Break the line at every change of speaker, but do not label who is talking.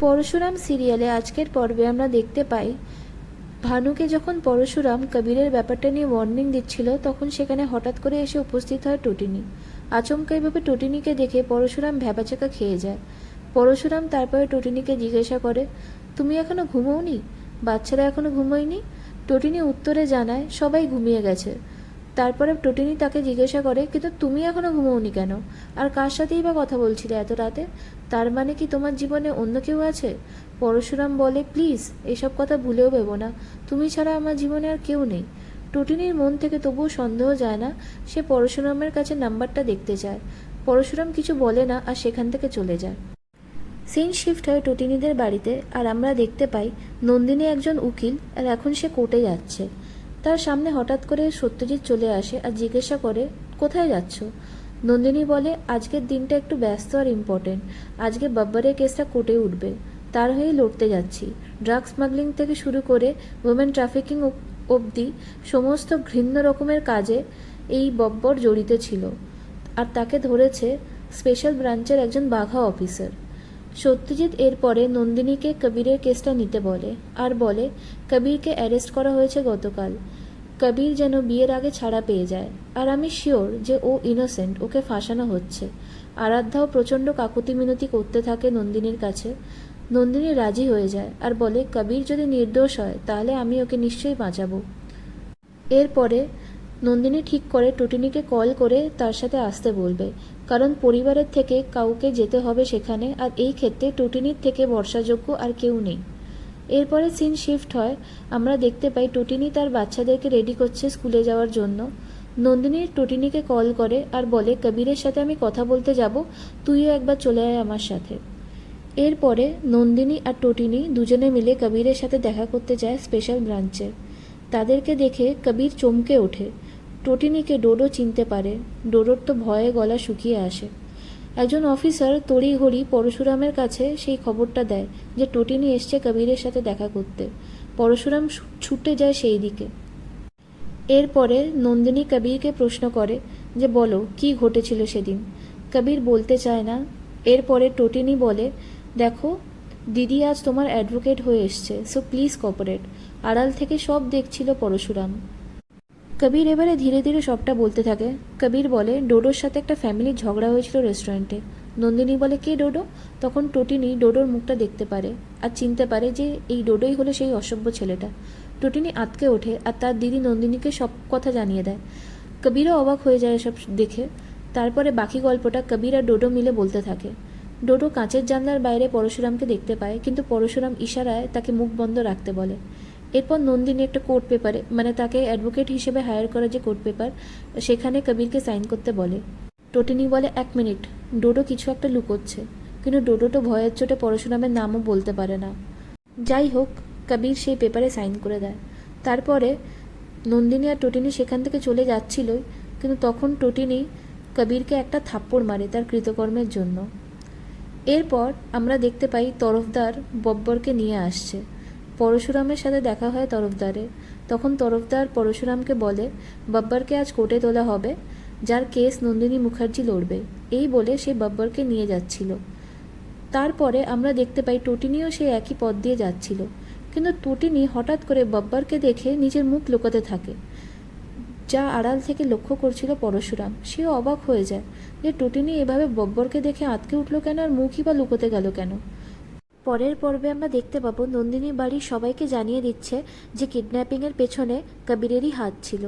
পরশুরাম সিরিয়ালে আজকের পর্বে আমরা দেখতে পাই ভানুকে যখন পরশুরাম কবিরের ব্যাপারটা নিয়ে ওয়ার্নিং দিচ্ছিল তখন সেখানে হঠাৎ করে এসে উপস্থিত হয় টুটিনি। আচমকা এভাবে টুটিনিকে দেখে পরশুরাম ভ্যাবাচাকা খেয়ে যায়। পরশুরাম তারপরে টুটিনিকে জিজ্ঞাসা করে, তুমি এখনো ঘুমোওনি? বাচ্চারা এখনো ঘুমোয়নি? টুটিনি উত্তরে জানায়, সবাই ঘুমিয়ে গেছে। তারপরে টুটিনি তাকে জিজ্ঞাসা করে, কিন্তু তুমি এখনো ঘুমোওনি কেন? আর কার সাথেই বা কথা বলছিলে এত রাতে? তার মানে কি তোমার জীবনে অন্য কেউ আছে? পরশুরাম বলে, প্লিজ এসব কথা ভুলেও ভেবো না, তুমি ছাড়া আমার জীবনে আর কেউ নেই। টুটিনির মন থেকে তবুও সন্দেহ যায় না। সে পরশুরামের কাছে নাম্বারটা দেখতে চায়। পরশুরাম কিছু বলে না আর সেখান থেকে চলে যায়। সিন শিফট হয় টুটিনিদের বাড়িতে আর আমরা দেখতে পাই নন্দিনী একজন উকিল আর এখন সে কোর্টে যাচ্ছে। তার সামনে হঠাৎ করে সত্যজিৎ চলে আসে আর জিজ্ঞাসা করে, কোথায় যাচ্ছ? নন্দিনী বলে, আজকের দিনটা একটু ব্যস্ত আর ইম্পর্টেন্ট। আজকে বাব্বারের কেসটা কোর্টে উঠবে, তার হয়েই লড়তে যাচ্ছি। ড্রাগ স্মাগলিং থেকে শুরু করে ওমেন ট্রাফিকিং অবধি সমস্ত ঘৃণ্য রকমের কাজে এই বব্বর জড়িত ছিল আর তাকে ধরেছে স্পেশাল ব্রাঞ্চের একজন বাঘা অফিসার। সত্যজিৎ এরপরে নন্দিনীকে কবিরের কেসটা নিতে বলে আর বলে, কবিরকে অ্যারেস্ট করা হয়েছে গতকাল। কবির যেন বিয়ের আগে ছাড়া পেয়ে যায়। আর আমি শিওর যে ও ইনোসেন্ট, ওকে ফাঁসানো হচ্ছে। আরাধ্যাও প্রচণ্ড কাকুতি মিনতি করতে থাকে নন্দিনীর কাছে। নন্দিনী রাজি হয়ে যায় আর বলে, কবির যদি নির্দোষ হয় তাহলে আমি ওকে নিশ্চয়ই বাঁচাবো। এরপরে নন্দিনী ঠিক করে টুটিনিকে কল করে তার সাথে আসতে বলবে, কারণ পরিবারের থেকে কাউকে যেতে হবে সেখানে, আর এই ক্ষেত্রে টুটিনির থেকে ভরসাযোগ্য আর কেউ নেই। এরপরে সিন শিফট হয়, আমরা দেখতে পাই টুটিনি তার বাচ্চাদেরকে রেডি করছে স্কুলে যাওয়ার জন্য। নন্দিনী টুটিনিকে কল করে আর বলে, কবিরের সাথে আমি কথা বলতে যাব, তুইও একবার চলে আয় আমার সাথে। এরপরে নন্দিনী আর টুটিনি দুজনে মিলে কবিরের সাথে দেখা করতে যায় স্পেশাল ব্রাঞ্চে। তাদেরকে দেখে কবির চমকে ওঠে। টুটিনিকে ডোডো চিনতে পারে। ডোডোর তো ভয়ে গলা শুকিয়ে আসে। একজন অফিসার তড়িঘড়ি পরশুরামের কাছে সেই খবরটা দেয় যে টুটিনি এসছে কবিরের সাথে দেখা করতে। পরশুরাম ছুটে যায় সেই দিকে। এরপরে নন্দিনী কবিরকে প্রশ্ন করে যে, বলো কি ঘটেছিল সেদিন। কবির বলতে চায় না। এরপরে টুটিনি বলে, দেখো দিদি আজ তোমার অ্যাডভোকেট হয়ে এসছে, সো প্লিজ কোঅপারেট। আড়াল থেকে সব দেখছিল পরশুরাম। কবির এবারে ধীরে ধীরে সবটা বলতে থাকে। কবির বলে, ডোডোর সাথে একটা ফ্যামিলির ঝগড়া হয়েছিল রেস্টুরেন্টে। নন্দিনী বলে, কে ডোডো? তখন টুটিনি ডোডোর মুখটা দেখতে পারে আর চিনতে পারে যে এই ডোডোই হলো সেই অসভ্য ছেলেটা। টুটিনি আঁতকে ওঠে আর তার দিদি নন্দিনীকে সব কথা জানিয়ে দেয়। কবিরও অবাক হয়ে যায় এসব দেখে। তারপরে বাকি গল্পটা কবির আর ডোডো মিলে বলতে থাকে। ডোডো কাঁচের জানলার বাইরে পরশুরামকে দেখতে পায়, কিন্তু পরশুরাম ইশারায় তাকে মুখ বন্ধ রাখতে বলে। এরপর নন্দিনী একটা কোর্ট পেপারে, মানে তাকে অ্যাডভোকেট হিসেবে হায়ার করা যে কোর্ট পেপার, সেখানে কবিরকে সাইন করতে বলে। টুটিনি বলে, 1 মিনিট, ডোডো কিছু একটা লুকোচ্ছে। কিন্তু ডোডো তো ভয়ের চোটে পরশুরামের নামও বলতে পারে না। যাই হোক, কবির সেই পেপারে সাইন করে দেয়। তারপরে নন্দিনী আর টুটিনি সেখান থেকে চলে যাচ্ছিলই, কিন্তু তখন টুটিনি কবিরকে একটা থাপ্পড় মারে তার কৃতকর্মের জন্য। এরপর আমরা দেখতে পাই তরফদার বব্বরকে নিয়ে আসছে। পরশুরামের সাথে দেখা হয় তরফদারের। তখন তরফদার পরশুরামকে বলে, বব্বরকে আজ কোর্টে তোলা হবে, যার কেস নন্দিনী মুখার্জি লড়বে। এই বলে সে বব্বরকে নিয়ে যাচ্ছিল। তারপরে আমরা দেখতে পাই টুটিনিও সেই একই পথ দিয়ে যাচ্ছিল, কিন্তু টুটিনি হঠাৎ করে বব্বরকে দেখে নিজের মুখ লুকোতে থাকে, যা আড়াল থেকে লক্ষ্য করছিল পরশুরাম। সেও অবাক হয়ে যায় যে টুটিনি এভাবে বব্বরকে দেখে আঁতকে উঠল কেন, আর মুখই বা লুকোতে গেল কেন। পরের পর্বে আমরা দেখতে পাবো নন্দিনী বাড়ির সবাইকে জানিয়ে দিচ্ছে যে কিডন্যাপিংয়ের পেছনে কবিরেরই হাত ছিল।